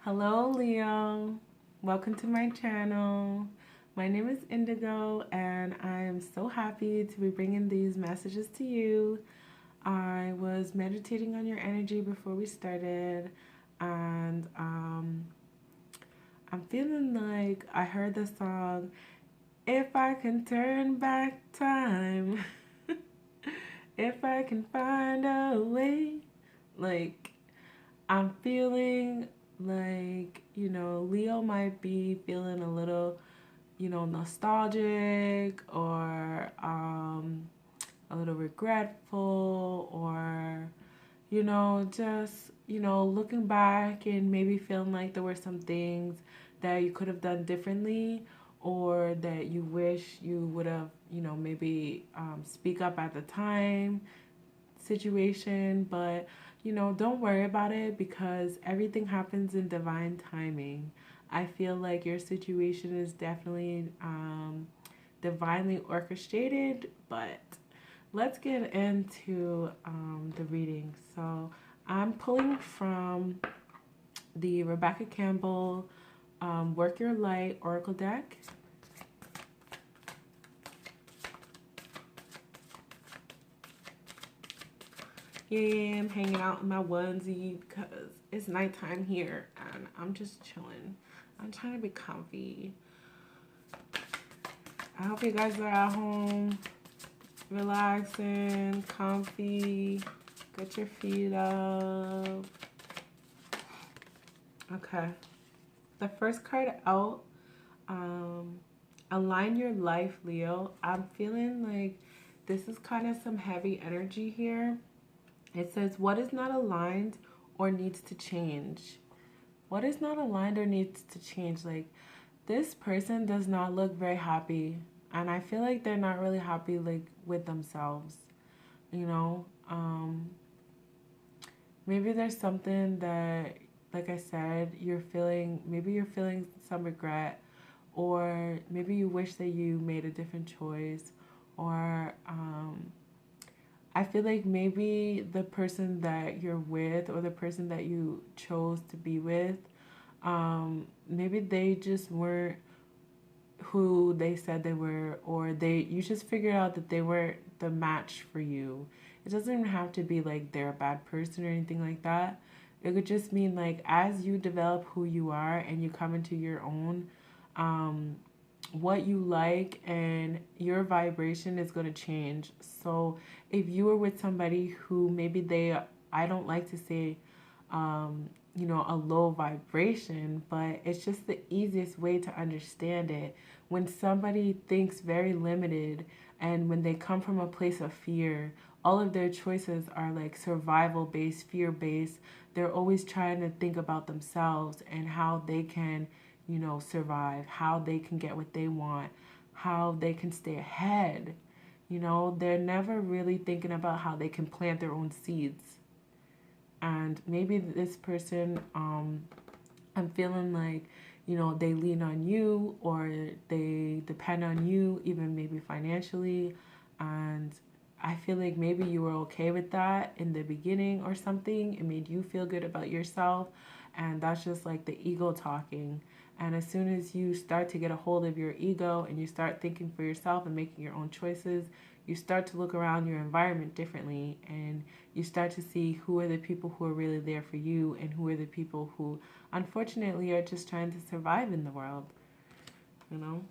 Hello, Leo. Welcome to my channel. My name is Indigo, and I am so happy to be bringing these messages to you. I was meditating on your energy before we started, and I'm feeling like I heard the song, If I Can Turn Back Time, if I can find a way. Like, I'm feeling like, Leo might be feeling a little, nostalgic or a little regretful or, just, looking back and maybe feeling like there were some things that you could have done differently or that you wish you would have, maybe speak up at the time situation, but don't worry about it because everything happens in divine timing. I feel like your situation is definitely divinely orchestrated, but let's get into the reading. So I'm pulling from the Rebecca Campbell Work Your Light Oracle deck. Yeah, I'm hanging out in my onesie because it's nighttime here and I'm just chilling. I'm trying to be comfy. I hope you guys are at home, relaxing, comfy, get your feet up. Okay. The first card out, align your life, Leo. I'm feeling like this is kind of some heavy energy here. It says, what is not aligned or needs to change? What is not aligned or needs to change? Like, this person does not look very happy. And I feel like they're not really happy, like, with themselves. You know? Maybe there's something that, like I said, maybe you're feeling some regret. Or maybe you wish that you made a different choice. Or, I feel like maybe the person that you're with or the person that you chose to be with, maybe they just weren't who they said they were, or you just figured out that they weren't the match for you. It doesn't even have to be like they're a bad person or anything like that. It could just mean like as you develop who you are and you come into your own, what you like and your vibration is going to change. So if you were with somebody who maybe I don't like to say, a low vibration, but it's just the easiest way to understand it. When somebody thinks very limited and when they come from a place of fear, all of their choices are like survival based, fear based. They're always trying to think about themselves and how they can survive, how they can get what they want, how they can stay ahead. They're never really thinking about how they can plant their own seeds. And maybe this person, I'm feeling like, they lean on you or they depend on you, even maybe financially. And I feel like maybe you were okay with that in the beginning or something. It made you feel good about yourself. And that's just like the ego talking. And as soon as you start to get a hold of your ego and you start thinking for yourself and making your own choices, you start to look around your environment differently and you start to see who are the people who are really there for you and who are the people who unfortunately are just trying to survive in the world, you know?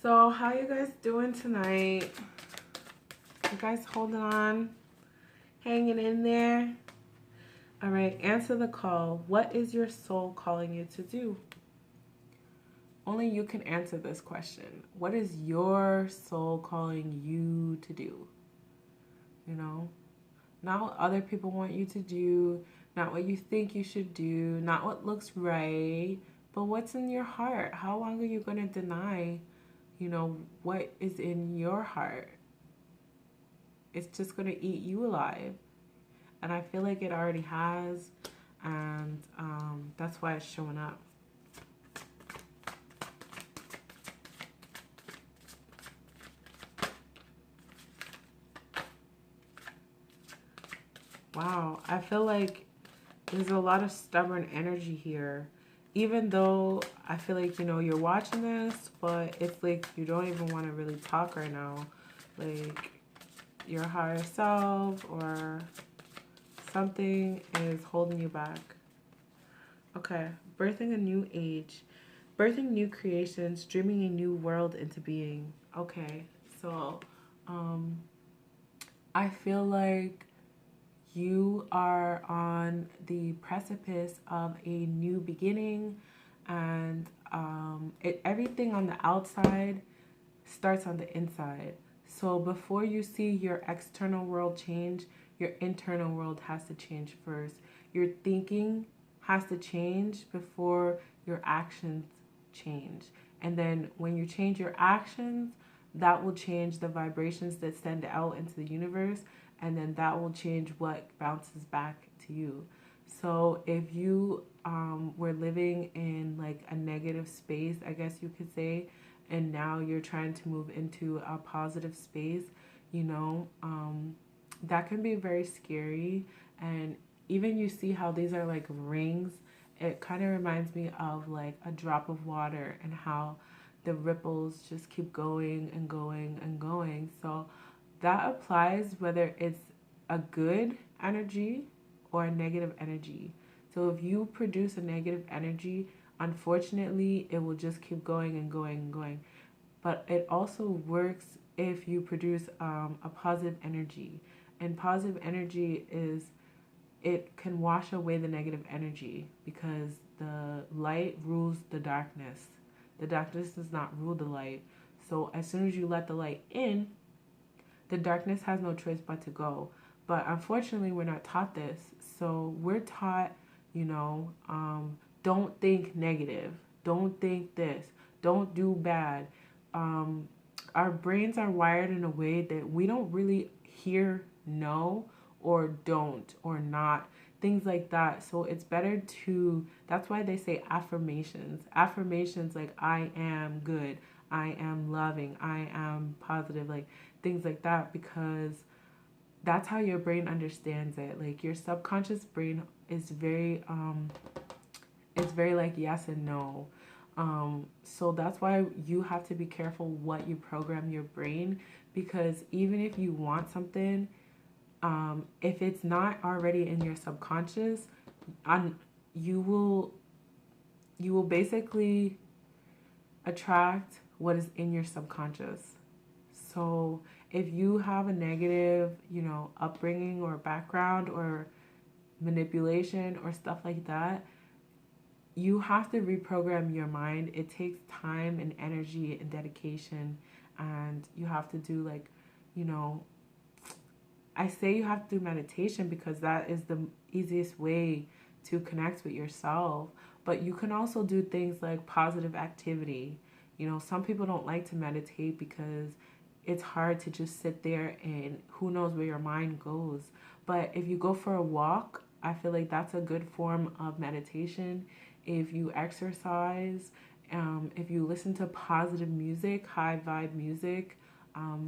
So how you guys doing tonight? You guys holding on? Hanging in there? All right, answer the call. What is your soul calling you to do? Only you can answer this question. What is your soul calling you to do? Not what other people want you to do, not what you think you should do, not what looks right, but what's in your heart. How long are you going to deny, what is in your heart? It's just going to eat you alive. And I feel like it already has, and that's why it's showing up. Wow, I feel like there's a lot of stubborn energy here. Even though I feel like, you're watching this, but it's like you don't even want to really talk right now. Like your higher self or something is holding you back. Okay, birthing a new age, birthing new creations, dreaming a new world into being. Okay, so um, I feel like you are on the precipice of a new beginning, and everything on the outside starts on the inside. So before you see your external world change, your internal world has to change first. Your thinking has to change before your actions change. And then when you change your actions, that will change the vibrations that send out into the universe, and then that will change what bounces back to you. So if you were living in like a negative space, I guess you could say, and now you're trying to move into a positive space, that can be very scary. And even you see how these are like rings, it kind of reminds me of like a drop of water and how the ripples just keep going and going and going. So that applies whether it's a good energy or a negative energy. So if you produce a negative energy, unfortunately, it will just keep going and going and going. But it also works if you produce a positive energy. And positive energy it can wash away the negative energy because the light rules the darkness. The darkness does not rule the light. So as soon as you let the light in, the darkness has no choice but to go. But unfortunately, we're not taught this. So we're taught, don't think negative. Don't think this. Don't do bad. Our brains are wired in a way that we don't really hear no or don't or not, things like that. So it's better that's why they say affirmations. Affirmations like I am good, I am loving, I am positive, like things like that, because that's how your brain understands it. Like your subconscious brain is very like yes and no. So that's why you have to be careful what you program your brain, because even if you want something, if it's not already in your subconscious, you will basically attract what is in your subconscious. So if you have a negative, upbringing or background or manipulation or stuff like that, you have to reprogram your mind. It takes time and energy and dedication, and you have to do I say you have to do meditation because that is the easiest way to connect with yourself. But you can also do things like positive activity. Some people don't like to meditate because it's hard to just sit there and who knows where your mind goes. But if you go for a walk, I feel like that's a good form of meditation. If you exercise, if you listen to positive music, high vibe music,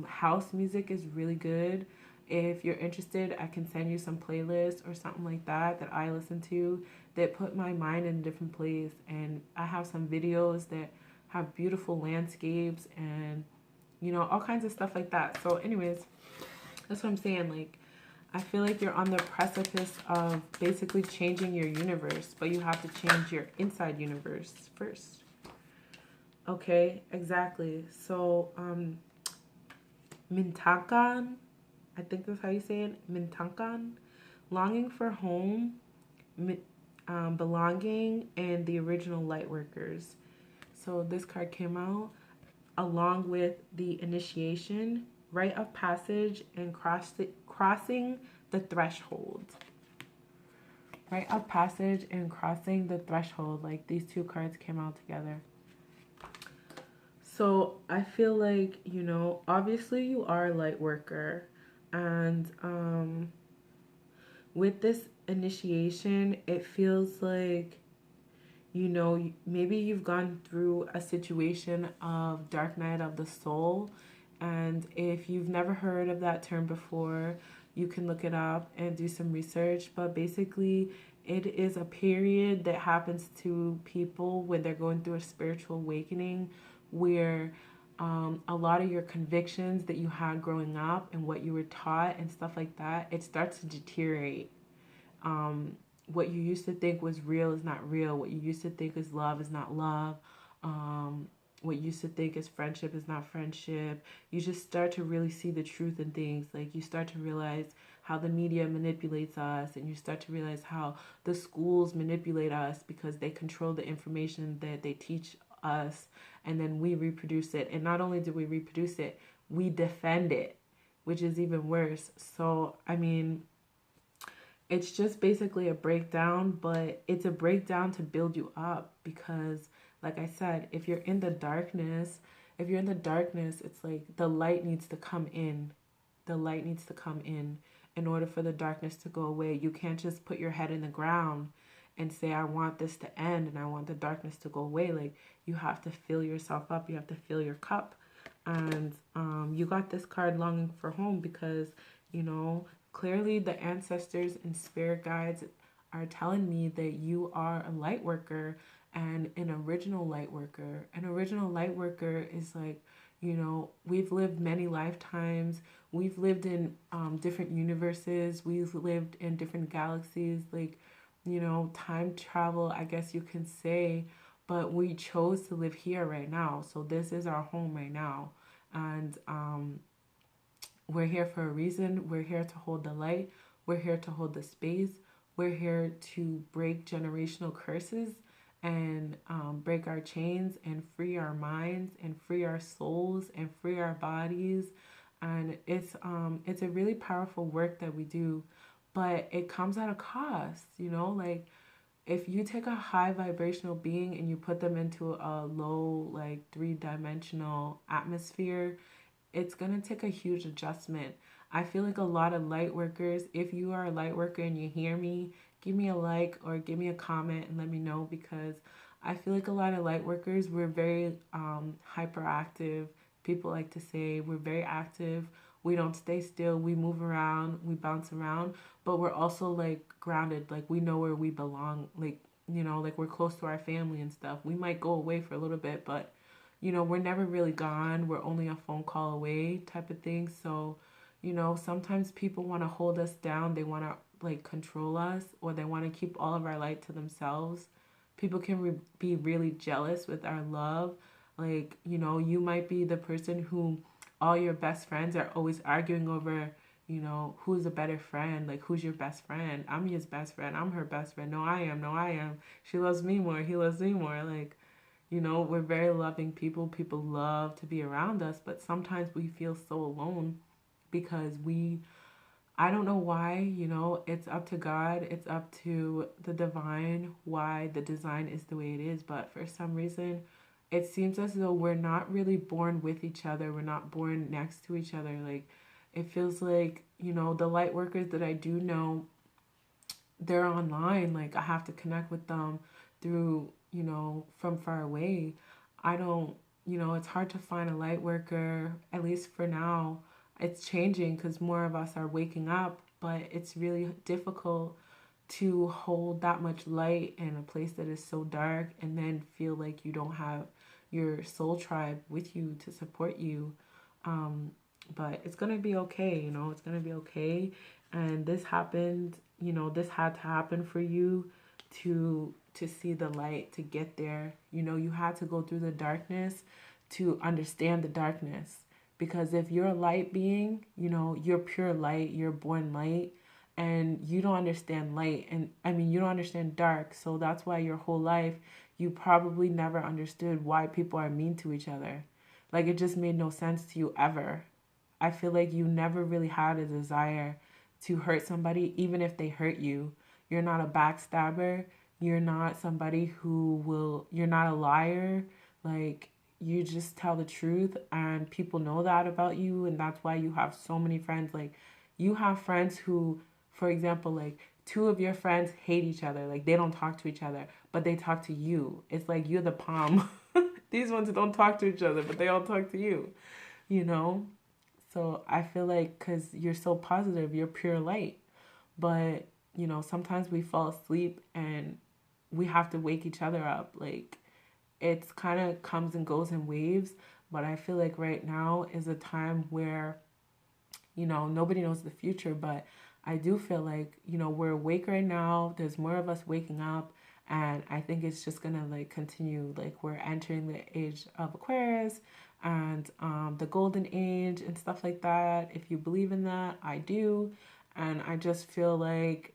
house music is really good. If you're interested, I can send you some playlists or something like that I listen to that put my mind in a different place. And I have some videos that have beautiful landscapes and, all kinds of stuff like that. So anyways, that's what I'm saying. Like, I feel like you're on the precipice of basically changing your universe, but you have to change your inside universe first. Okay, exactly. So, Mintakan, I think that's how you say it, Mintankan, longing for home, belonging, and the original light workers. So this card came out along with the initiation, rite of passage, and crossing the threshold. Rite of passage and crossing the threshold, like these two cards came out together. So I feel like, obviously you are a light worker, and with this initiation, it feels like, maybe you've gone through a situation of dark night of the soul. And if you've never heard of that term before, you can look it up and do some research. But basically, it is a period that happens to people when they're going through a spiritual awakening where a lot of your convictions that you had growing up and what you were taught and stuff like that, it starts to deteriorate. What you used to think was real is not real. What you used to think is love is not love. Um, what you used to think is friendship is not friendship. You just start to really see the truth in things. Like you start to realize how the media manipulates us, and you start to realize how the schools manipulate us because they control the information that they teach us, and then we reproduce it. And not only do we reproduce it, we defend it, which is even worse. So, I mean, it's just basically a breakdown, but it's a breakdown to build you up because, like I said, if you're in the darkness, it's like the light needs to come in. The light needs to come in order for the darkness to go away. You can't just put your head in the ground and say, I want this to end and I want the darkness to go away. Like, you have to fill yourself up. You have to fill your cup. And you got this card, Longing for Home, because, clearly the ancestors and spirit guides are telling me that you are a light worker and an original light worker. An original light worker is like, we've lived many lifetimes. We've lived in different universes. We've lived in different galaxies. Like, time travel, I guess you can say. But we chose to live here right now. So this is our home right now. And we're here for a reason. We're here to hold the light. We're here to hold the space. We're here to break generational curses and break our chains and free our minds and free our souls and free our bodies. And it's a really powerful work that we do, but it comes at a cost. Like if you take a high vibrational being and you put them into a low, like 3-dimensional atmosphere, it's going to take a huge adjustment. I feel like a lot of light workers, if you are a light worker and you hear me, give me a like or give me a comment and let me know, because I feel like a lot of light workers, we're very hyperactive. People like to say we're very active. We don't stay still. We move around. We bounce around. But we're also like grounded. Like we know where we belong. Like, like we're close to our family and stuff. We might go away for a little bit, but we're never really gone. We're only a phone call away type of thing. So, sometimes people want to hold us down. They want to like control us, or they want to keep all of our light to themselves. People can be really jealous with our love. Like, you might be the person who all your best friends are always arguing over, who's a better friend. Like, who's your best friend? I'm his best friend. I'm her best friend. No, I am. No, I am. She loves me more. He loves me more. Like, we're very loving people. People love to be around us, but sometimes we feel so alone because I don't know why, it's up to God, it's up to the divine why the design is the way it is, but for some reason, it seems as though we're not really born with each other. We're not born next to each other. Like, it feels like, the light workers that I do know, they're online. Like, I have to connect with them through, from far away. I don't, it's hard to find a light worker, at least for now. It's changing because more of us are waking up, but it's really difficult to hold that much light in a place that is so dark and then feel like you don't have your soul tribe with you to support you. But it's going to be okay, it's going to be okay. And this happened, this had to happen for you to see the light, to get there. You had to go through the darkness to understand the darkness. Because if you're a light being, you're pure light, you're born light, and you don't understand light. And I mean, you don't understand dark. So that's why your whole life, you probably never understood why people are mean to each other. Like, it just made no sense to you ever. I feel like you never really had a desire to hurt somebody, even if they hurt you. You're not a backstabber. You're not somebody you're not a liar. Like, you just tell the truth, and people know that about you, and that's why you have so many friends. Like, you have friends who For example, like two of your friends hate each other, like they don't talk to each other, but they talk to you. It's like you're the palm. These ones don't talk to each other, but they all talk to you, you know? So I feel like because you're so positive, you're pure light. But, you know, sometimes we fall asleep and we have to wake each other up. Like, it's kind of comes and goes in waves. But I feel like right now is a time where, you know, nobody knows the future. But I do feel like, you know, we're awake right now. There's more of us waking up. And I think it's just going to like continue. Like, we're entering the age of Aquarius and the golden age and stuff like that. If you believe in that, I do. And I just feel like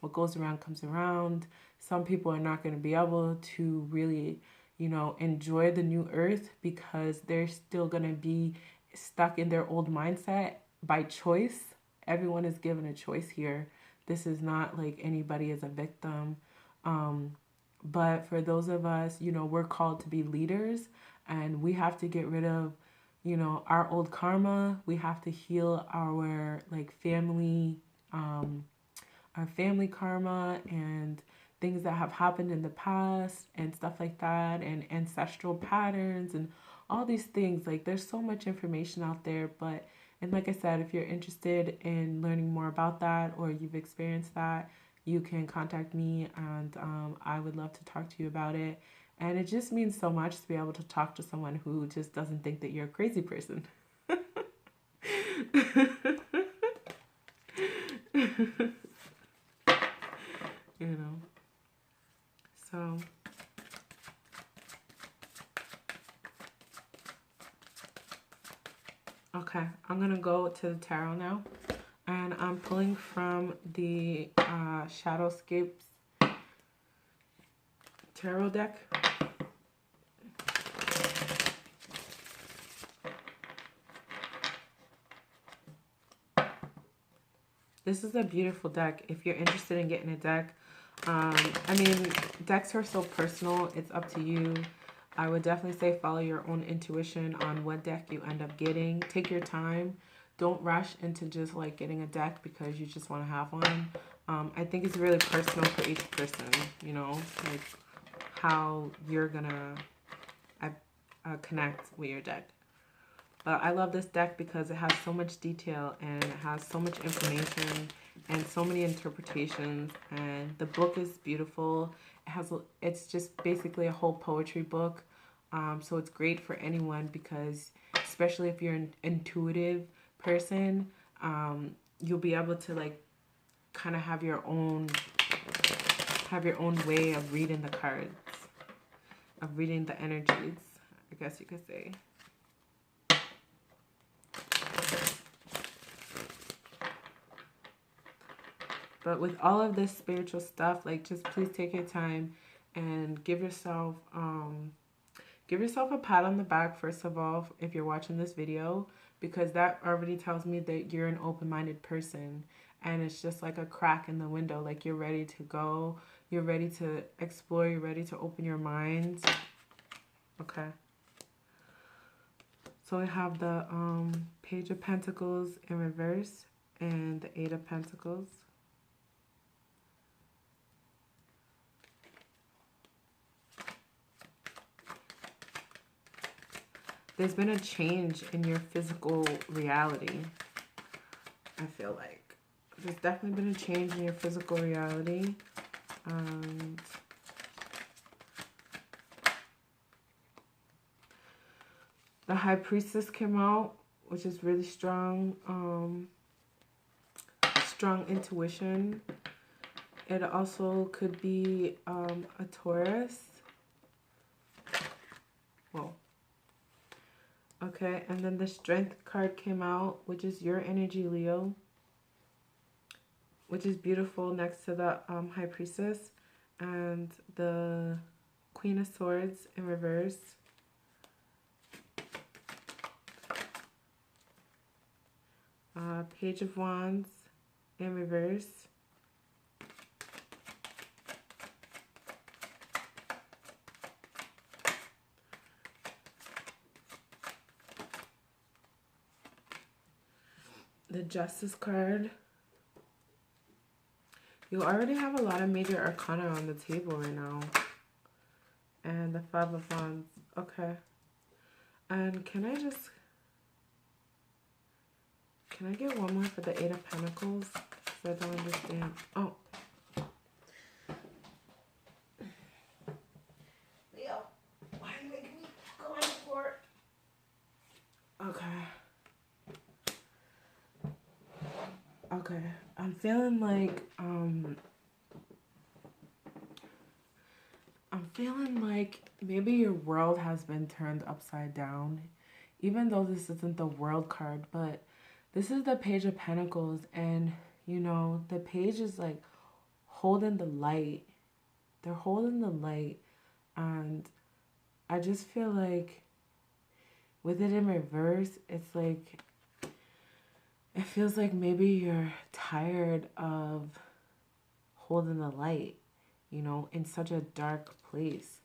what goes around comes around. Some people are not going to be able to really, you know, enjoy the new earth because they're still going to be stuck in their old mindset by choice. Everyone is given a choice here. This is not like anybody is a victim. But for those of us, you know, we're called to be leaders and we have to get rid of, you know, our old karma. We have to heal our like our family karma and things that have happened in the past and stuff like that, and ancestral patterns and all these things. Like, there's so much information out there, but and like I said, if you're interested in learning more about that or you've experienced that, you can contact me and I would love to talk to you about it. And it just means so much to be able to talk to someone who just doesn't think that you're a crazy person. You know. So okay, I'm gonna go to the tarot now, and I'm pulling from the Shadowscapes tarot deck. This is a beautiful deck. If you're interested in getting a deck, I mean, decks are so personal. It's up to you. I would definitely say follow your own intuition on what deck you end up getting. Take your time. Don't rush into just like getting a deck because you just want to have one. I think it's really personal for each person, you know, like how you're gonna connect with your deck. But I love this deck because it has so much detail and it has so much information and so many interpretations, and the book is beautiful. It's just basically a whole poetry book. So it's great for anyone because especially if you're an intuitive person, you'll be able to like kind of have your own way of reading the cards, of reading the energies, I guess you could say. But with all of this spiritual stuff, like, just please take your time and give yourself a pat on the back, first of all, if you're watching this video, because that already tells me that you're an open-minded person. And it's just like a crack in the window. Like, you're ready to go. You're ready to explore. You're ready to open your mind. Okay. So I have the Page of Pentacles in reverse and the Eight of Pentacles. There's been a change in your physical reality, I feel like. There's definitely been a change in your physical reality. The High Priestess came out, which is really strong. Strong intuition. It also could be a Taurus. Whoa. Okay, and then the Strength card came out, which is your energy, Leo, which is beautiful next to the High Priestess, and the Queen of Swords in reverse. Page of Wands in reverse. The Justice card. You already have a lot of major arcana on the table right now. And the Five of Wands. Okay. And can I get one more for the Eight of Pentacles? Because I don't understand. Oh. Leo, why are you making me go on the floor? Okay. Okay. I'm feeling like maybe your world has been turned upside down. Even though this isn't the world card, but this is the Page of Pentacles, and you know, the page is like holding the light. They're holding the light, and I just feel like with it in reverse, it's like it feels like maybe you're tired of holding the light, you know, in such a dark place,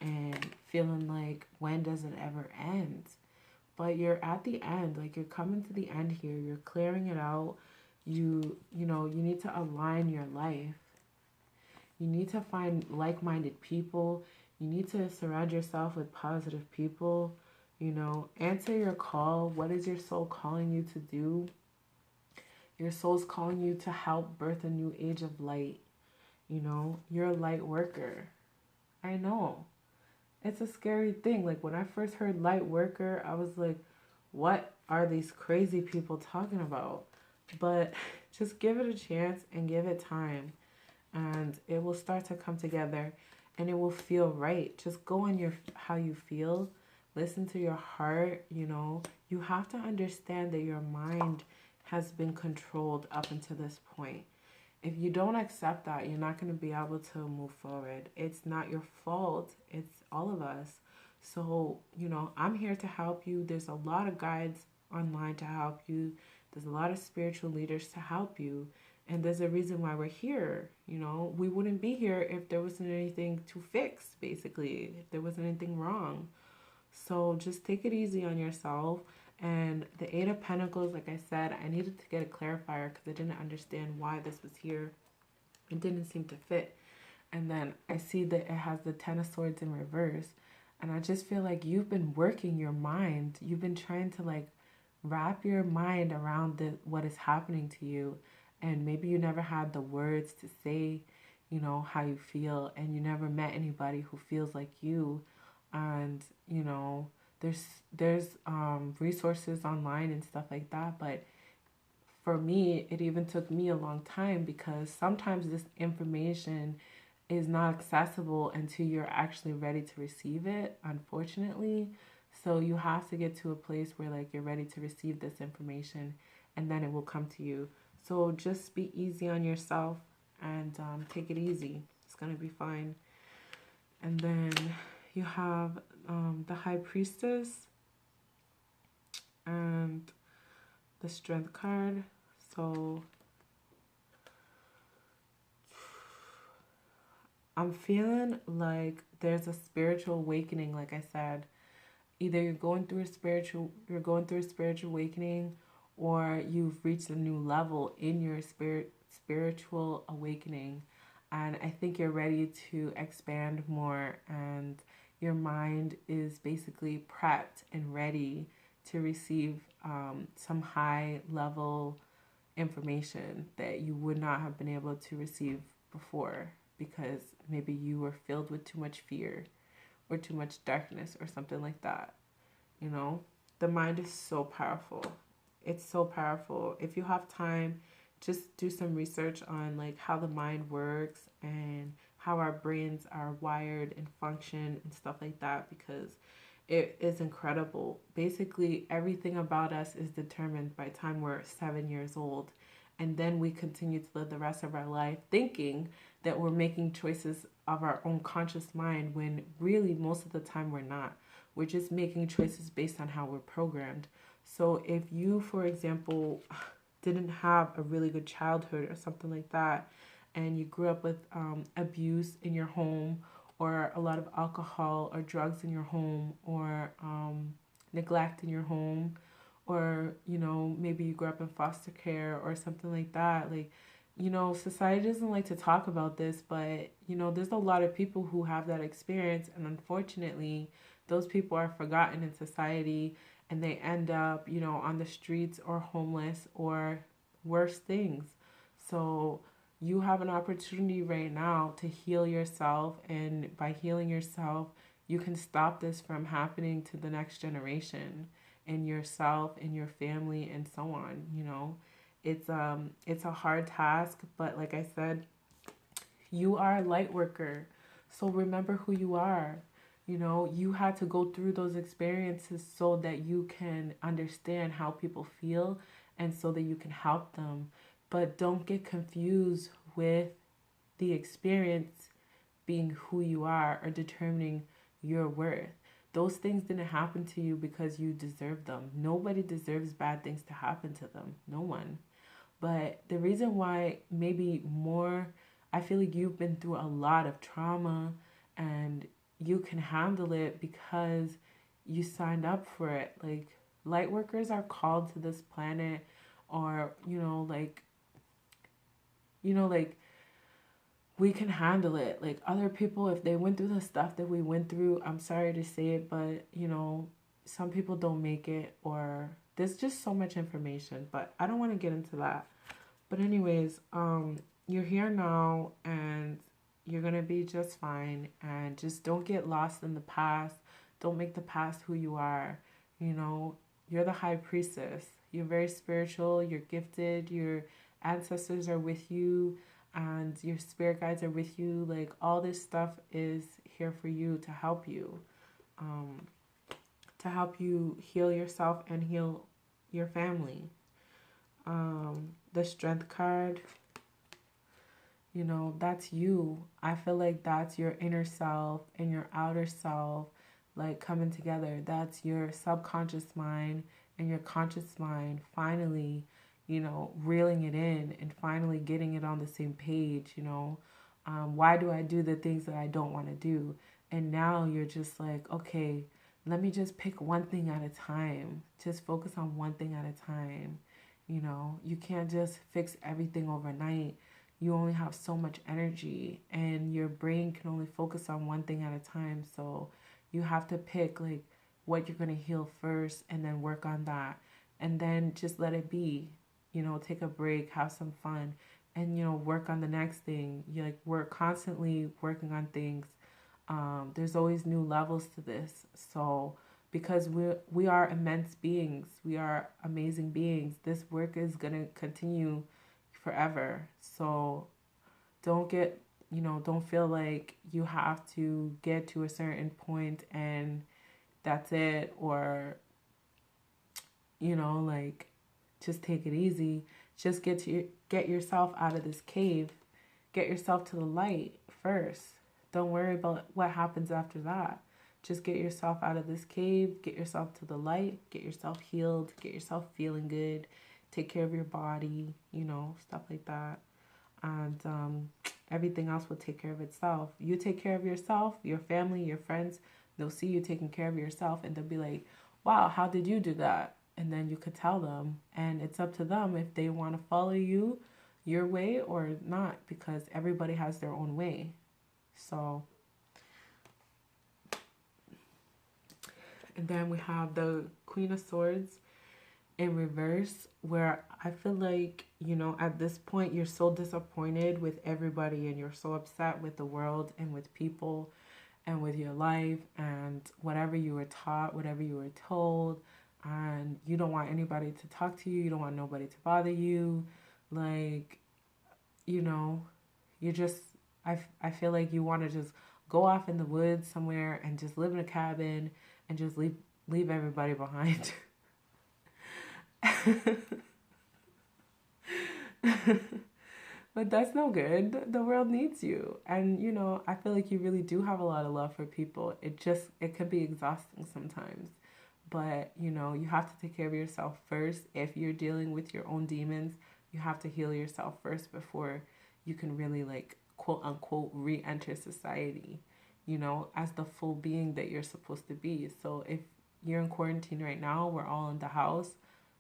and feeling like, when does it ever end? But you're at the end, like you're coming to the end here. You're clearing it out. You know, you need to align your life. You need to find like-minded people. You need to surround yourself with positive people. You know, answer your call. What is your soul calling you to do? Your soul's calling you to help birth a new age of light. You know, you're a light worker. I know. It's a scary thing. Like when I first heard light worker, I was like, what are these crazy people talking about? But just give it a chance and give it time, and it will start to come together, and it will feel right. Just go on your how you feel. Listen to your heart, you know. You have to understand that your mind has been controlled up until this point. If you don't accept that, you're not going to be able to move forward. It's not your fault. It's all of us. So, you know, I'm here to help you. There's a lot of guides online to help you. There's a lot of spiritual leaders to help you. And there's a reason why we're here. You know, we wouldn't be here if there wasn't anything to fix, basically, if there wasn't anything wrong. So just take it easy on yourself. And the Eight of Pentacles, like I said, I needed to get a clarifier because I didn't understand why this was here. It didn't seem to fit. And then I see that it has the Ten of Swords in reverse. And I just feel like you've been working your mind. You've been trying to like wrap your mind around what is happening to you. And maybe you never had the words to say, you know, how you feel. And you never met anybody who feels like you. And, you know, there's resources online and stuff like that, but for me, it even took me a long time because sometimes this information is not accessible until you're actually ready to receive it, unfortunately. So you have to get to a place where like you're ready to receive this information, and then it will come to you. So just be easy on yourself, and take it easy. It's gonna be fine. And then you have the High Priestess and the Strength card. So I'm feeling like there's a spiritual awakening, like I said. Either you're going through a spiritual awakening, or you've reached a new level in your spiritual awakening. And I think you're ready to expand more, and your mind is basically prepped and ready to receive some high level information that you would not have been able to receive before, because maybe you were filled with too much fear or too much darkness or something like that. You know, the mind is so powerful. It's so powerful. If you have time, just do some research on like how the mind works and how our brains are wired and function and stuff like that, because it is incredible. Basically, everything about us is determined by the time we're 7 years old. And then we continue to live the rest of our life thinking that we're making choices of our own conscious mind, when really most of the time we're not. We're just making choices based on how we're programmed. So if you, for example, didn't have a really good childhood or something like that, and you grew up with abuse in your home, or a lot of alcohol or drugs in your home, or neglect in your home, or, you know, maybe you grew up in foster care or something like that, like society doesn't like to talk about this, but, there's a lot of people who have that experience. And unfortunately, those people are forgotten in society and they end up, on the streets or homeless or worse things. So you have an opportunity right now to heal yourself. And by healing yourself, you can stop this from happening to the next generation and yourself and your family and so on. It's a hard task, but like I said, you are a light worker. So remember who you are. You had to go through those experiences so that you can understand how people feel and so that you can help them. But don't get confused with the experience being who you are or determining your worth. Those things didn't happen to you because you deserve them. Nobody deserves bad things to happen to them. No one. But the reason why maybe more, I feel like you've been through a lot of trauma and you can handle it because you signed up for it. Like, light workers are called to this planet, or, like we can handle it. Like, other people, if they went through the stuff that we went through, I'm sorry to say it, but, some people don't make it, or there's just so much information, but I don't want to get into that. But anyways, you're here now and you're going to be just fine, and just don't get lost in the past. Don't make the past who you are. You're the high priestess. You're very spiritual, you're gifted, your ancestors are with you, and your spirit guides are with you. Like, all this stuff is here for you to help you. To help you heal yourself and heal your family. The strength card, that's you. I feel like that's your inner self and your outer self, like, coming together. That's your subconscious mind and your conscious mind finally, reeling it in and finally getting it on the same page. Why do I do the things that I don't want to do? And now you're just like, okay, let me just pick one thing at a time. Just focus on one thing at a time. You can't just fix everything overnight. You only have so much energy and your brain can only focus on one thing at a time. So you have to pick, like, what you're going to heal first and then work on that. And then just let it be. Take a break, have some fun, and, work on the next thing. We're constantly working on things. There's always new levels to this. So because we are immense beings, we are amazing beings, this work is going to continue forever. So don't don't feel like you have to get to a certain point and that's it, or like, just take it easy. Just get yourself out of this cave. Get yourself to the light first. Don't worry about what happens after that. Just get yourself out of this cave, get yourself to the light, get yourself healed, get yourself feeling good, take care of your body, stuff like that. And everything else will take care of itself. You take care of yourself, your family, your friends, they'll see you taking care of yourself and they'll be like, wow, how did you do that? And then you could tell them. And it's up to them if they want to follow you, your way, or not, because everybody has their own way. So, and then we have the Queen of Swords in reverse, where I feel like, at this point, you're so disappointed with everybody and you're so upset with the world and with people and with your life and whatever you were taught, whatever you were told, and you don't want anybody to talk to you. You don't want nobody to bother you. Like, you just, I feel like you want to just go off in the woods somewhere and just live in a cabin and just leave everybody behind. But that's no good. The world needs you. And, I feel like you really do have a lot of love for people. It can be exhausting sometimes. But, you have to take care of yourself first. If you're dealing with your own demons, you have to heal yourself first before you can really, like, quote unquote, re-enter society, as the full being that you're supposed to be. So if you're in quarantine right now, we're all in the house.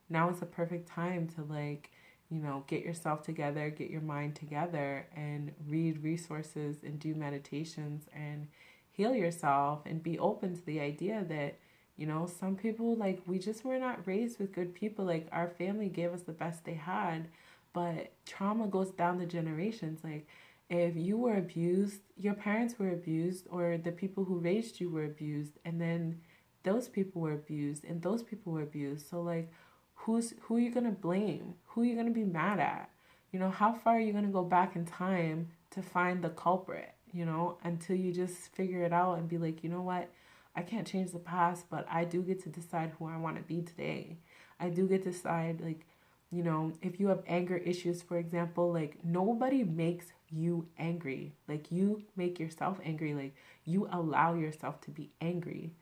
Now is the perfect time to, like, you know, get yourself together, get your mind together, and read resources and do meditations and heal yourself, and be open to the idea that, you know, some people, like, we just were not raised with good people. Like, our family gave us the best they had, but trauma goes down the generations. Like, if you were abused, your parents were abused, or the people who raised you were abused, and then those people were abused, and those people were abused. So, like, who are you gonna blame? Who are you gonna be mad at? You know, how far are you gonna go back in time to find the culprit? You know, until you just figure it out and be like, you know what? I can't change the past, but I do get to decide who I want to be today. I do get to decide, like, you know, if you have anger issues, for example, like, nobody makes you angry. Like, you make yourself angry. Like, you allow yourself to be angry,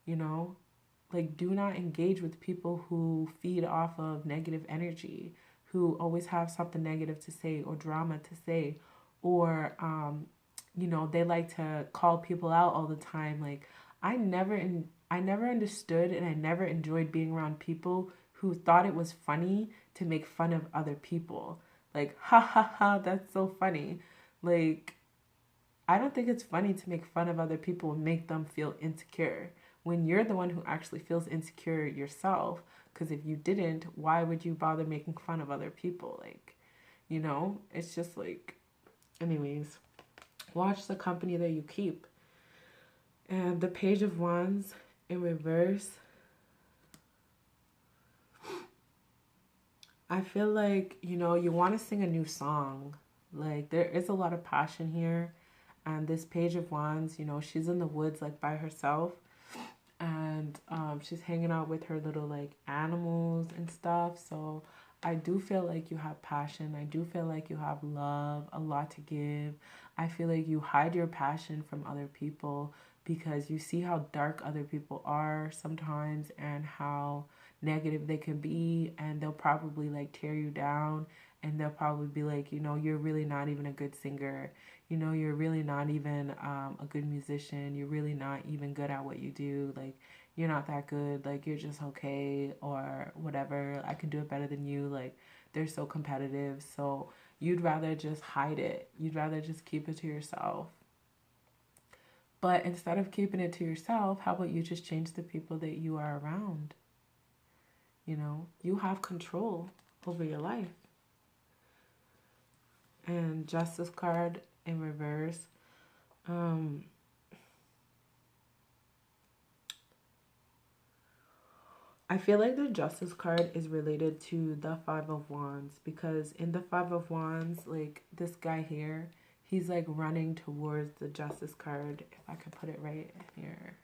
you know? Like, do not engage with people who feed off of negative energy, who always have something negative to say or drama to say, or, you know, they like to call people out all the time. Like, I never understood and I never enjoyed being around people who thought it was funny to make fun of other people. Like, ha ha ha, that's so funny. Like, I don't think it's funny to make fun of other people and make them feel insecure when you're the one who actually feels insecure yourself. Because if you didn't, why would you bother making fun of other people? Like, you know, it's just like, anyways, watch the company that you keep. And the Page of Wands in reverse, I feel like, you know, you want to sing a new song. Like, there is a lot of passion here. And this Page of Wands, you know, she's in the woods, like, by herself. And she's hanging out with her little, like, animals and stuff. So I do feel like you have passion. I do feel like you have love, a lot to give. I feel like you hide your passion from other people because you see how dark other people are sometimes and how negative they can be, and they'll probably, like, tear you down, and they'll probably be like, you know, you're really not even a good singer. You know, you're really not even a good musician. You're really not even good at what you do. Like, you're not that good. Like, you're just okay, or whatever. I can do it better than you. Like, they're so competitive. So you'd rather just hide it. You'd rather just keep it to yourself. But instead of keeping it to yourself, how about you just change the people that you are around? You know, you have control over your life. And Justice card in reverse. I feel like the Justice card is related to the Five of Wands, because in the Five of Wands, like, this guy here, he's, like, running towards the Justice card. If I could put it right here.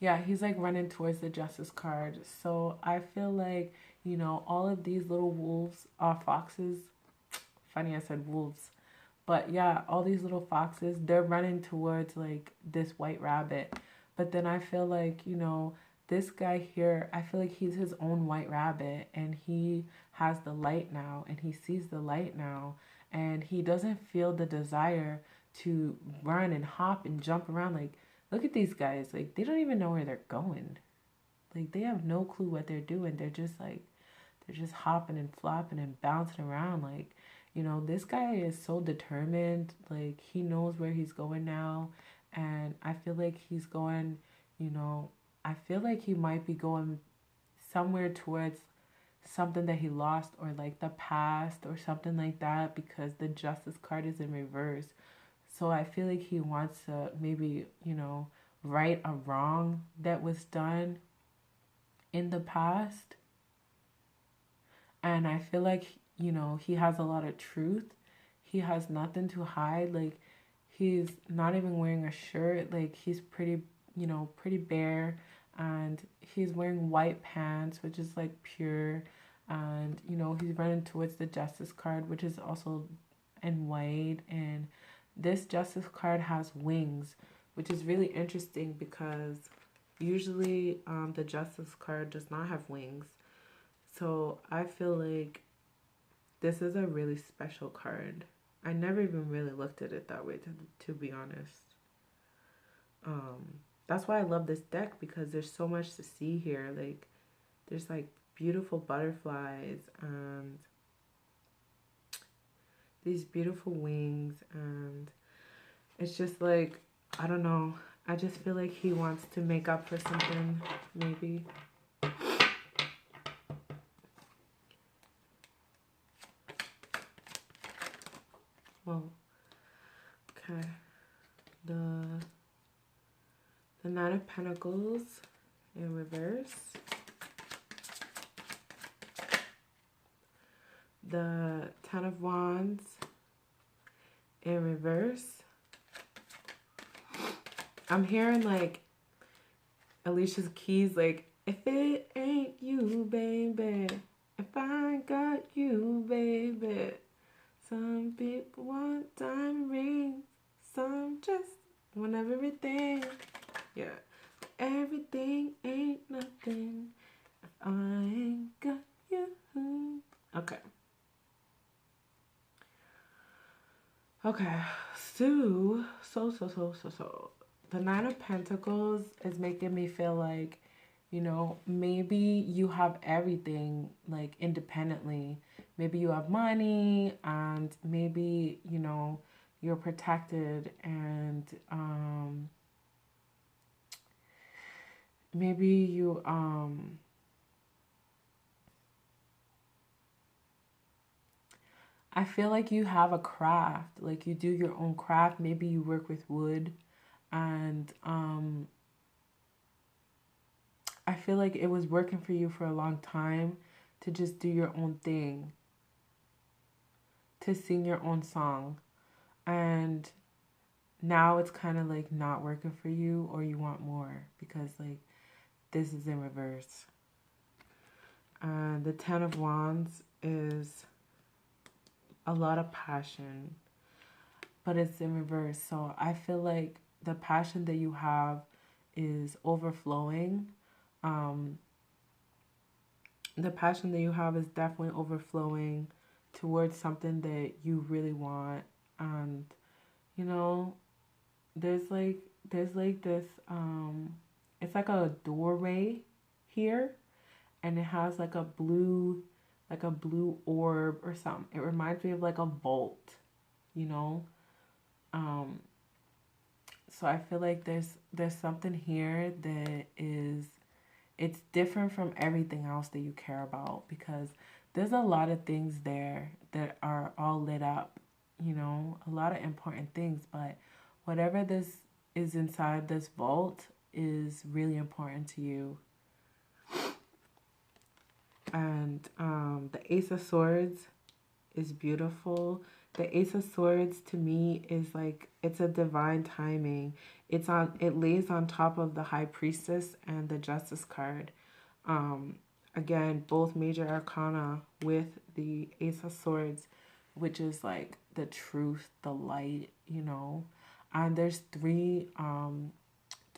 Yeah, he's, like, running towards the Justice card. So I feel like, you know, all of these little wolves are foxes. Funny I said wolves. But yeah, all these little foxes, they're running towards, like, this white rabbit. But then I feel like, you know, this guy here, I feel like he's his own white rabbit, and he has the light now, and he sees the light now, and he doesn't feel the desire to run and hop and jump around. Like, look at these guys. Like, they don't even know where they're going. Like, they have no clue what they're doing. They're just, like, they're just hopping and flopping and bouncing around. Like, you know, this guy is so determined. Like, he knows where he's going now. And I feel like he's going, you know, I feel like he might be going somewhere towards something that he lost, or, like, the past or something like that, because the Justice card is in reverse. So I feel like he wants to maybe, you know, right a wrong that was done in the past. And I feel like, you know, he has a lot of truth. He has nothing to hide. Like, he's not even wearing a shirt. Like, he's pretty, you know, pretty bare. And he's wearing white pants, which is, like, pure. And, you know, he's running towards the Justice card, which is also in white. And this Justice card has wings, which is really interesting because usually the Justice card does not have wings. So I feel like this is a really special card. I never even really looked at it that way, to be honest. That's why I love this deck, because there's so much to see here. Like, there's, like, beautiful butterflies and these beautiful wings, and it's just like, I don't know. I just feel like he wants to make up for something, maybe. Well, okay. The Nine of Pentacles in reverse. The Ten of Wands in reverse. I'm hearing like Alicia's keys, like, if it ain't you, baby, if I got you, baby. Some people want diamond rings, some just want everything. Yeah. Everything ain't nothing if I ain't got you. Okay. Okay. So. The Nine of Pentacles is making me feel like, you know, maybe you have everything like independently. Maybe you have money and maybe, you know, you're protected, and maybe you I feel like you have a craft, like you do your own craft. Maybe you work with wood, and I feel like it was working for you for a long time to just do your own thing, to sing your own song. And now it's kind of like not working for you, or you want more because like this is in reverse. And the Ten of Wands is a lot of passion, but it's in reverse. So I feel like the passion that you have is overflowing. The passion that you have is definitely overflowing towards something that you really want. And you know, there's like this it's like a doorway here, and it has like a blue orb or something. It reminds me of like a vault, you know. So I feel like there's something here that is, it's different from everything else that you care about, because there's a lot of things there that are all lit up, you know, a lot of important things, but whatever this is inside this vault is really important to you. And the Ace of Swords is beautiful. The Ace of Swords to me is like, it's a divine timing. It lays on top of the High Priestess and the Justice card. Again, both major arcana with the Ace of Swords, which is like the truth, the light, you know. And there's three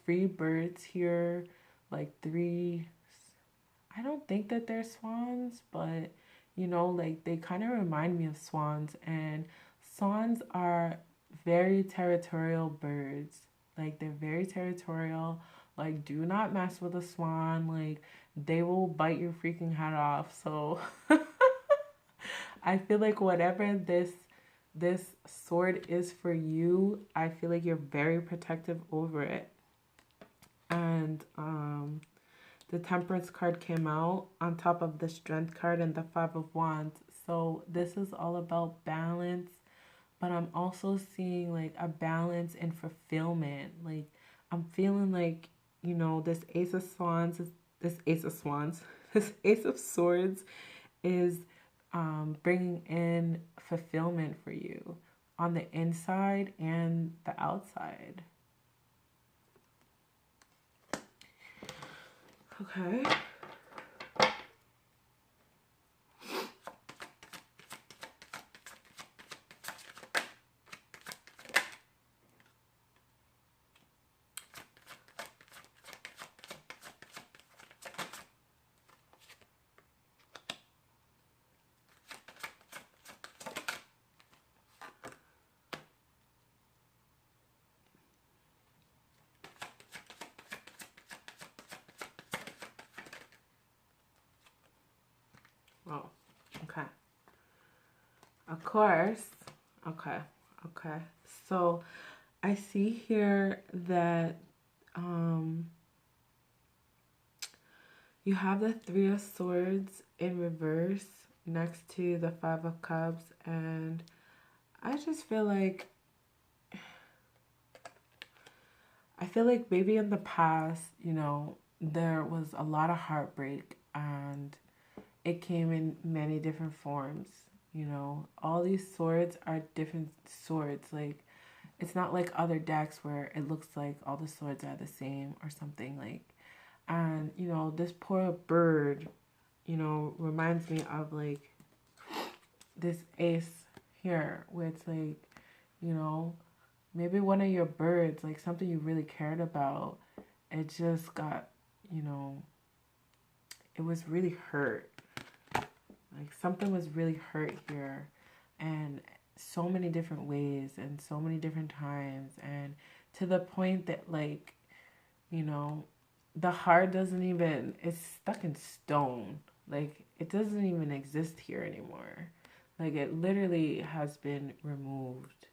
birds here, like three, I don't think that they're swans, but you know, like they kind of remind me of swans, and swans are very territorial birds. Like they're very territorial. Like do not mess with a swan. Like they will bite your freaking head off. So I feel like whatever this sword is for you, I feel like you're very protective over it. And the Temperance card came out on top of the Strength card and the Five of Wands. So this is all about balance, but I'm also seeing like a balance and fulfillment. Like I'm feeling like, you know, this Ace of Swords, this Ace of Swords is bringing in fulfillment for you on the inside and the outside. Okay. Of course. Okay. Okay. So I see here that um, you have the Three of Swords in reverse next to the Five of Cups. And I just feel like maybe in the past, there was a lot of heartbreak and it came in many different forms. All these swords are different swords. Like, it's not like other decks where it looks like all the swords are the same or something like. And, this poor bird, reminds me of like this ace here where it's like, you know, maybe one of your birds, like something you really cared about, it just got, it was really hurt. Like something was really hurt here. And so many different ways and so many different times. And to the point that, like, the heart doesn't even, it's stuck in stone. Like, it doesn't even exist here anymore. Like, it literally has been removed.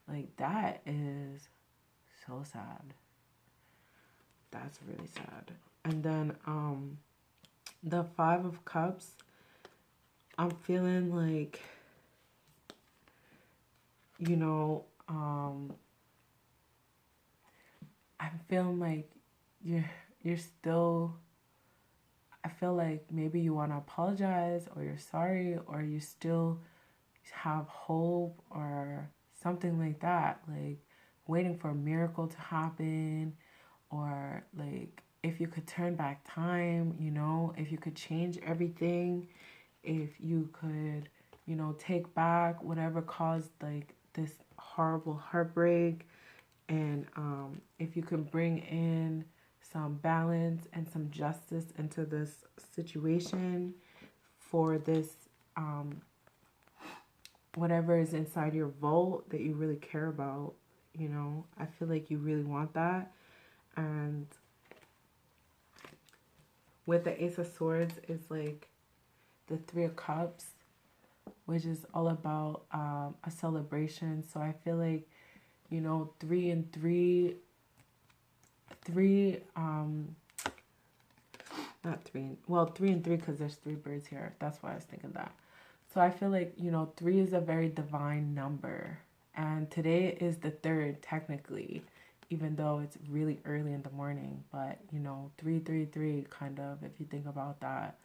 Like, that is so sad. That's really sad. And then, the Five of Cups, I'm feeling like, I'm feeling like you're still, I feel like maybe you want to apologize or you're sorry or you still have hope or something like that, like waiting for a miracle to happen, or like if you could turn back time, if you could change everything, if you could, take back whatever caused like this horrible heartbreak, and if you could bring in some balance and some justice into this situation for this whatever is inside your vault that you really care about, I feel like you really want that. And with the Ace of Swords is like the Three of Cups, which is all about a celebration. So I feel like, 3 and 3, not 3, well, 3 and 3 because there's 3 birds here. That's why I was thinking that. So I feel like, 3 is a very divine number. And today is the 3rd, technically, even though it's really early in the morning. But, 333, kind of, if you think about that.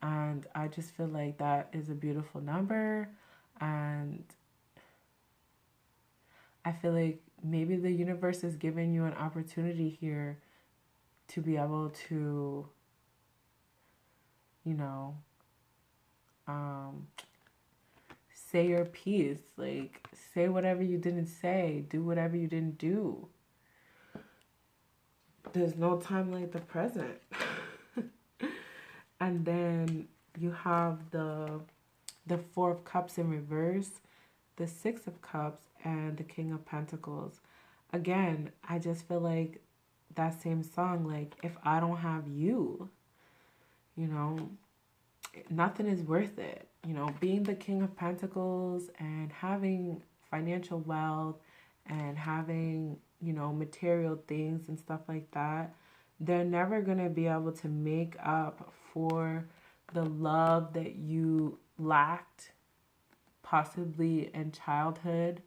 And I just feel like that is a beautiful number. And I feel like maybe the universe is giving you an opportunity here to be able to, say your piece. Like, say whatever you didn't say. Do whatever you didn't do. There's no time like the present. And then you have the Four of Cups in reverse, the Six of Cups, and the King of Pentacles. Again, I just feel like that same song, like, if I don't have you, nothing is worth it. Being the King of Pentacles and having financial wealth and having, material things and stuff like that, they're never going to be able to make up for the love that you lacked possibly in childhood,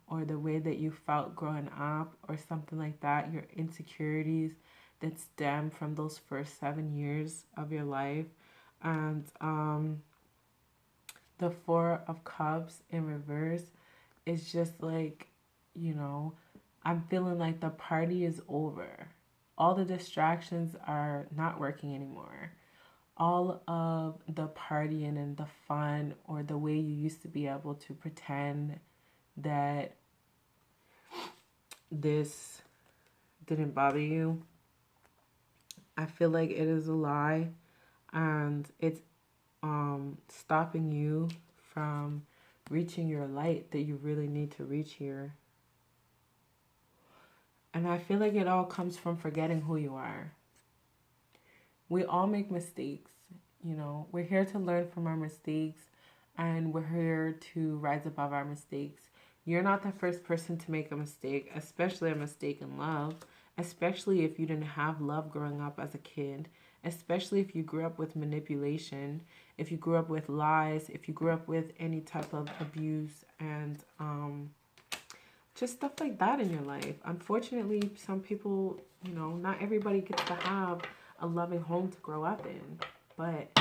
or the way that you felt growing up or something like that, your insecurities that stem from those first 7 years of your life. And the Four of Cups in reverse is just like, I'm feeling like the party is over. All the distractions are not working anymore. All of the partying and the fun, or the way you used to be able to pretend that this didn't bother you, I feel like it is a lie, and it's stopping you from reaching your light that you really need to reach here. And I feel like it all comes from forgetting who you are. We all make mistakes, we're here to learn from our mistakes, and we're here to rise above our mistakes. You're not the first person to make a mistake, especially a mistake in love, especially if you didn't have love growing up as a kid, especially if you grew up with manipulation, if you grew up with lies, if you grew up with any type of abuse and just stuff like that in your life. Unfortunately, some people, not everybody gets to have a loving home to grow up in, but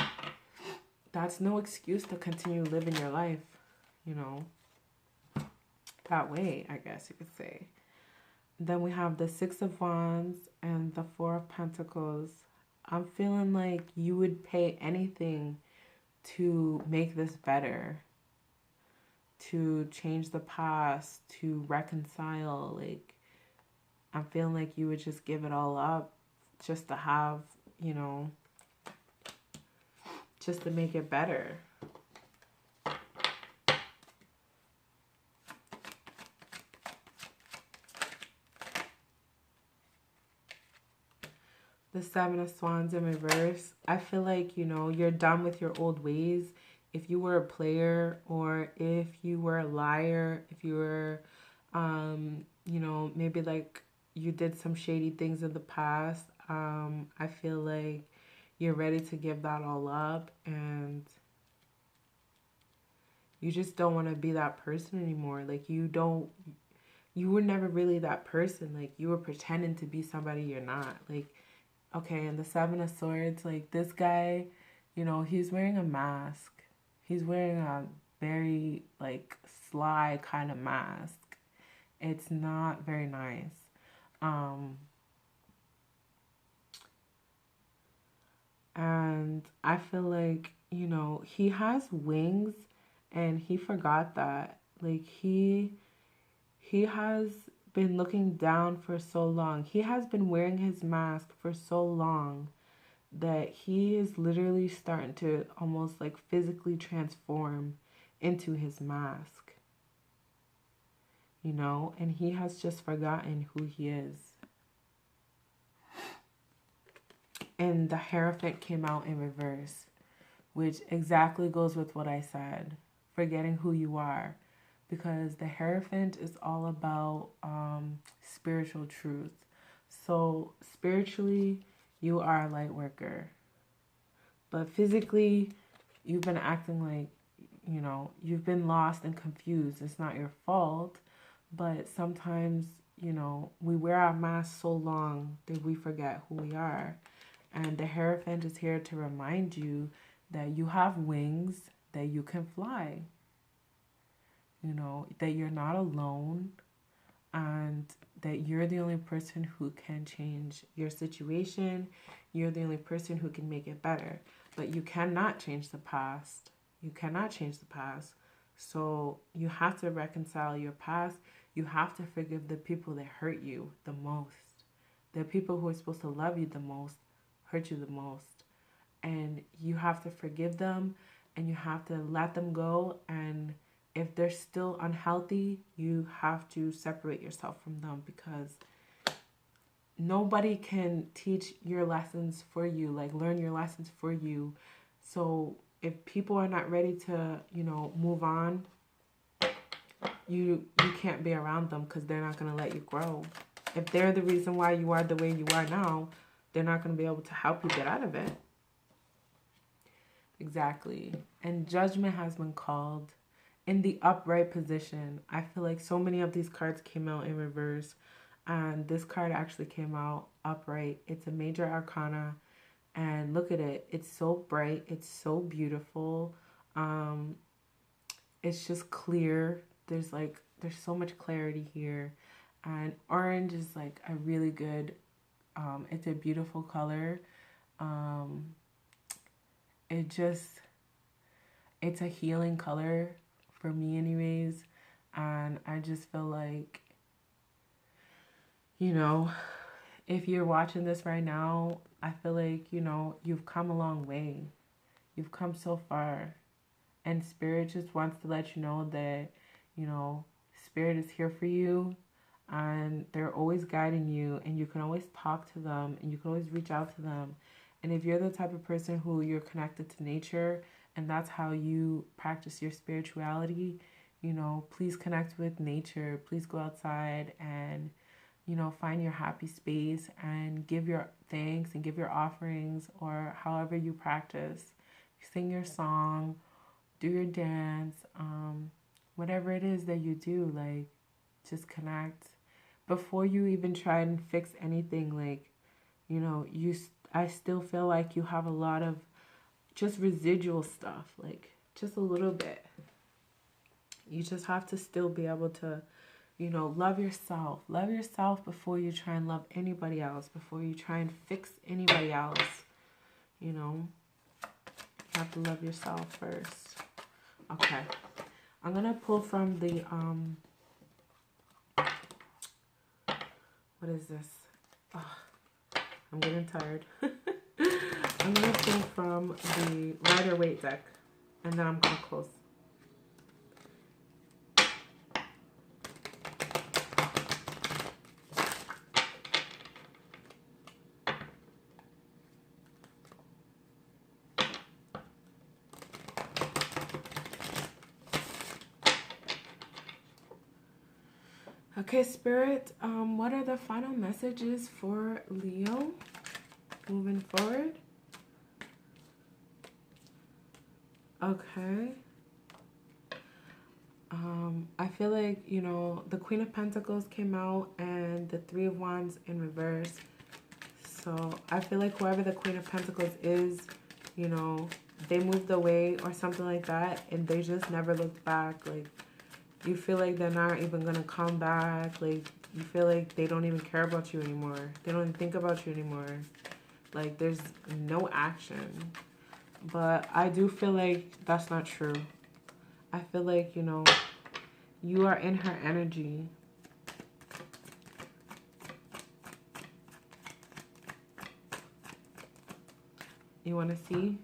that's no excuse to continue living your life, you know, that way, I guess you could say. Then we have the Six of Wands and the Four of Pentacles. I'm feeling like you would pay anything to make this better, to change the past, to reconcile. Like, I'm feeling like you would just give it all up just to have, just to make it better. The Seven of Swords in reverse. I feel like, you're done with your old ways. If you were a player or if you were a liar, if you were, maybe like you did some shady things in the past, I feel like you're ready to give that all up and you just don't want to be that person anymore. Like you were never really that person. Like you were pretending to be somebody you're not. Like, okay, and the Seven of Swords, like this guy, he's wearing a mask. He's wearing a very, like, sly kind of mask. It's not very nice. And I feel like, he has wings and he forgot that. Like, he has been looking down for so long. He has been wearing his mask for so long that he is literally starting to almost like physically transform into his mask, and he has just forgotten who he is. And the Hierophant came out in reverse, which exactly goes with what I said, forgetting who you are. Because the Hierophant is all about spiritual truth. So spiritually, you are a light worker. But physically, you've been acting like, you've been lost and confused. It's not your fault. But sometimes, we wear our masks so long that we forget who we are. And the Hierophant is here to remind you that you have wings, that you can fly. That you're not alone and that you're the only person who can change your situation. You're the only person who can make it better. But you cannot change the past. You cannot change the past. So you have to reconcile your past. You have to forgive the people that hurt you the most. The people who are supposed to love you the most hurt you the most. And you have to forgive them and you have to let them go. And if they're still unhealthy, you have to separate yourself from them because nobody can teach your lessons for you, like learn your lessons for you. So if people are not ready to, move on, you can't be around them because they're not going to let you grow. If they're the reason why you are the way you are now, they're not going to be able to help you get out of it. Exactly. And judgment has been called. In the upright position, I feel like so many of these cards came out in reverse, and this card actually came out upright. It's a major arcana, and look at it. It's so bright. It's so beautiful. It's just clear. There's so much clarity here, and orange is like a really good. It's a beautiful color. It's a healing color. For me anyways, and I just feel like, if you're watching this right now, I feel like, you've come a long way. You've come so far, and Spirit just wants to let you know that, Spirit is here for you, and they're always guiding you, and you can always talk to them, and you can always reach out to them. And if you're the type of person who you're connected to nature, and that's how you practice your spirituality, you know, please connect with nature. Please go outside and, you know, find your happy space and give your thanks and give your offerings, or however you practice. Sing your song, do your dance, whatever it is that you do, like, just connect. Before you even try and fix anything, like, you know, I still feel like you have a lot of just residual stuff, like just a little bit. You just have to still be able to, you know, love yourself. Love yourself before you try and love anybody else, before you try and fix anybody else. You know, you have to love yourself first. Okay. I'm going to pull from the, what is this? Oh, I'm getting tired. I'm going to pull from the Rider-Waite deck, and then I'm going to close. Okay, Spirit, what are the final messages for Leo moving forward? Okay. I feel like, you know, the Queen of Pentacles came out and the Three of Wands in reverse. So I feel like whoever the Queen of Pentacles is, you know, they moved away or something like that, and they just never looked back. Like, you feel like they're not even going to come back. Like, you feel like they don't even care about you anymore. They don't even think about you anymore. Like, there's no action. But I do feel like that's not true. I feel like, you know, you are in her energy. You want to see?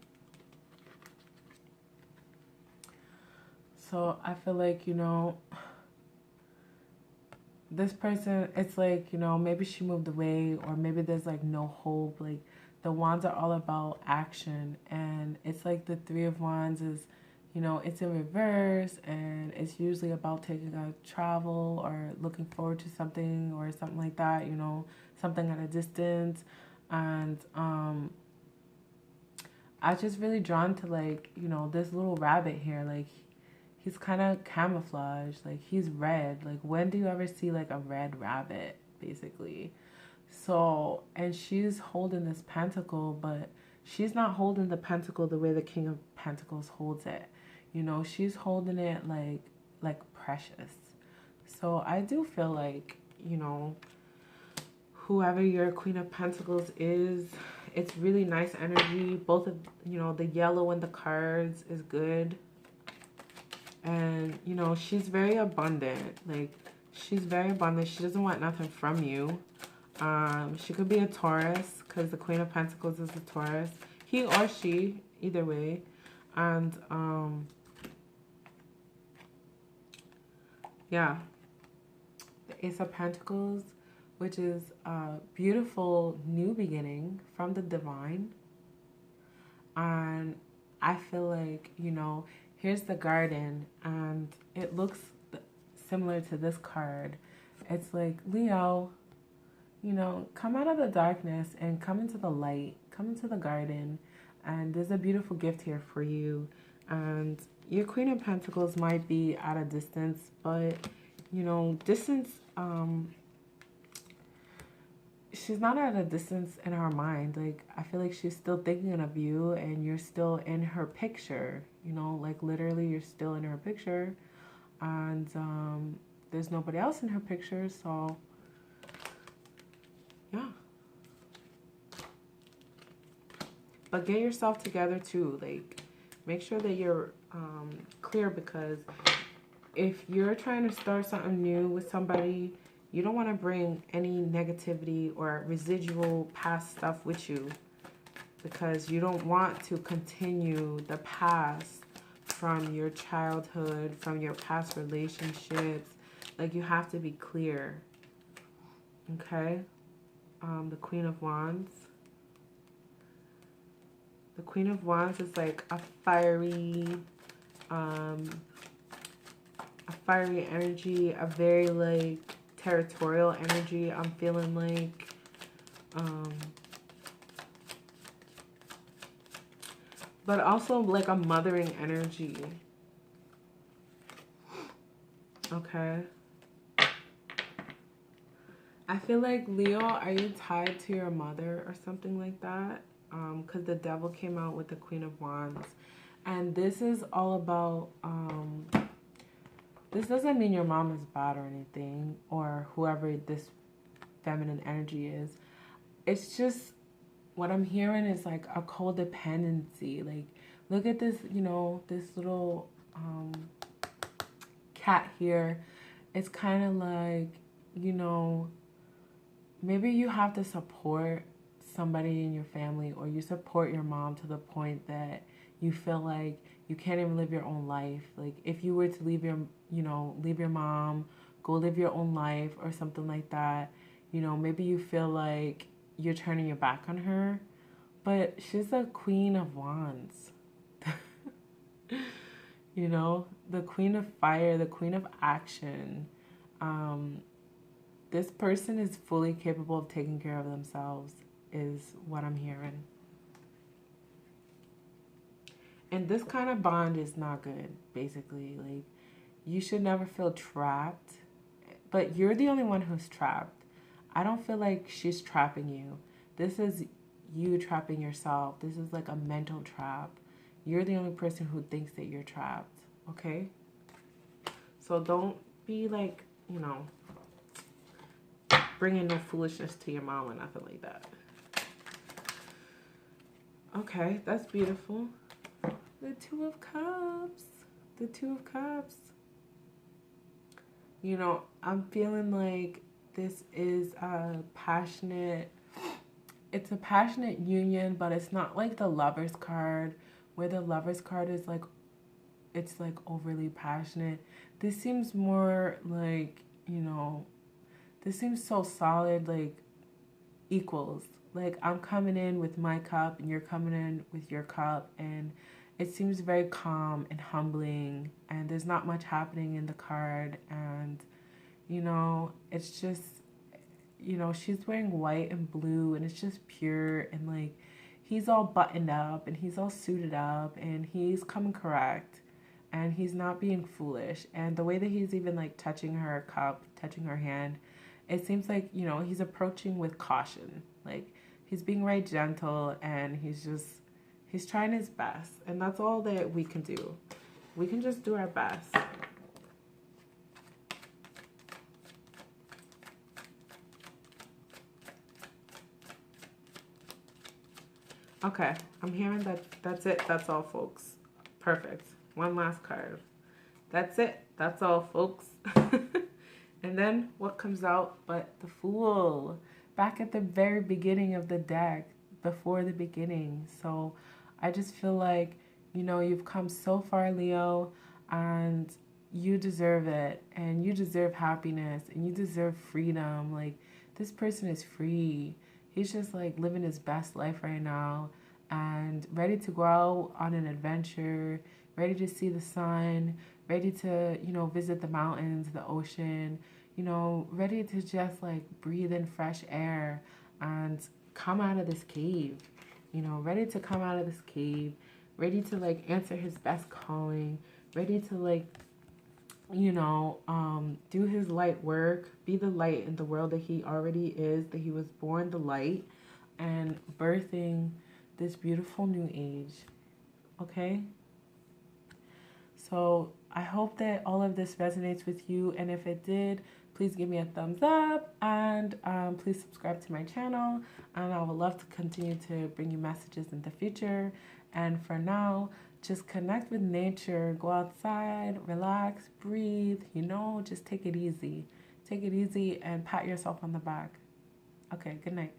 So I feel like, you know, this person, it's like, you know, maybe she moved away, or maybe there's like no hope. Like, the wands are all about action, and it's like the Three of Wands is, you know, it's in reverse, and it's usually about taking a travel or looking forward to something or something like that, you know, something at a distance. And I was just really drawn to, like, you know, this little rabbit here. Like, he's kind of camouflaged. Like, he's red. Like, when do you ever see, like, a red rabbit, basically? So, and she's holding this pentacle, but she's not holding the pentacle the way the King of Pentacles holds it. You know, she's holding it like precious. So I do feel like, you know, whoever your Queen of Pentacles is, it's really nice energy. Both of, you know, the yellow and the cards is good. And, you know, she's very abundant. Like, she's very abundant. She doesn't want nothing from you. She could be a Taurus, because the Queen of Pentacles is a Taurus. He or she, either way. And, yeah. The Ace of Pentacles, which is a beautiful new beginning from the divine. And I feel like, you know, here's the garden, and it looks similar to this card. It's like, Leo, you know, come out of the darkness and come into the light. Come into the garden, and there's a beautiful gift here for you. And your Queen of Pentacles might be at a distance, but, you know, distance, she's not at a distance in her mind. Like, I feel like she's still thinking of you, and you're still in her picture. You know, like, literally, you're still in her picture. And there's nobody else in her picture, so yeah. But get yourself together too. Like, make sure that you're clear, because if you're trying to start something new with somebody, you don't want to bring any negativity or residual past stuff with you, because you don't want to continue the past from your childhood, from your past relationships. Like, you have to be clear. Okay? The Queen of Wands. The Queen of Wands is like a fiery energy, a very like territorial energy. I'm feeling like but also like a mothering energy. Okay. I feel like, Leo, are you tied to your mother or something like that? Because the devil came out with the Queen of Wands. And this is all about, this doesn't mean your mom is bad or anything, or whoever this feminine energy is. It's just, what I'm hearing is like a codependency. Like, look at this, you know, this little cat here. It's kind of like, you know, maybe you have to support somebody in your family, or you support your mom to the point that you feel like you can't even live your own life. Like if you were to leave your, you know, leave your mom, go live your own life or something like that, you know, maybe you feel like you're turning your back on her, but she's the Queen of Wands. You know, the Queen of Fire, the Queen of Action. This person is fully capable of taking care of themselves, is what I'm hearing. And this kind of bond is not good, basically. Like, you should never feel trapped, but you're the only one who's trapped. I don't feel like she's trapping you. This is you trapping yourself. This is like a mental trap. You're the only person who thinks that you're trapped, okay? So don't be like, you know, bringing no foolishness to your mom or nothing like that. Okay, that's beautiful. The Two of Cups. The Two of Cups. You know, I'm feeling like this is a passionate, it's a passionate union, but it's not like the Lover's card, where the Lover's card is like, it's like overly passionate. This seems more like, you know, this seems so solid, like equals. Like I'm coming in with my cup and you're coming in with your cup, and it seems very calm and humbling, and there's not much happening in the card. And, you know, it's just, you know, she's wearing white and blue, and it's just pure, and like he's all buttoned up and he's all suited up and he's coming correct and he's not being foolish. And the way that he's even like touching her cup, touching her hand, it seems like, you know, he's approaching with caution. Like he's being very gentle, and he's trying his best. And that's all that we can do. We can just do our best. Okay, I'm hearing that that's it. That's all, folks. Perfect. One last card. That's it. That's all, folks. And then what comes out but the Fool, back at the very beginning of the deck, before the beginning. So I just feel like, you know, you've come so far, Leo, and you deserve it, and you deserve happiness, and you deserve freedom. Like, this person is free. He's just like living his best life right now and ready to go out on an adventure, ready to see the sun, ready to, you know, visit the mountains, the ocean, you know, ready to just like breathe in fresh air and come out of this cave, you know, ready to come out of this cave, ready to like answer his best calling, ready to like, you know, do his light work, be the light in the world that he already is, that he was born the light, and birthing this beautiful new age. Okay? So I hope that all of this resonates with you, and if it did, please give me a thumbs up, and please subscribe to my channel, and I would love to continue to bring you messages in the future. And for now, just connect with nature, go outside, relax, breathe, you know, just take it easy. Take it easy and pat yourself on the back. Okay, good night.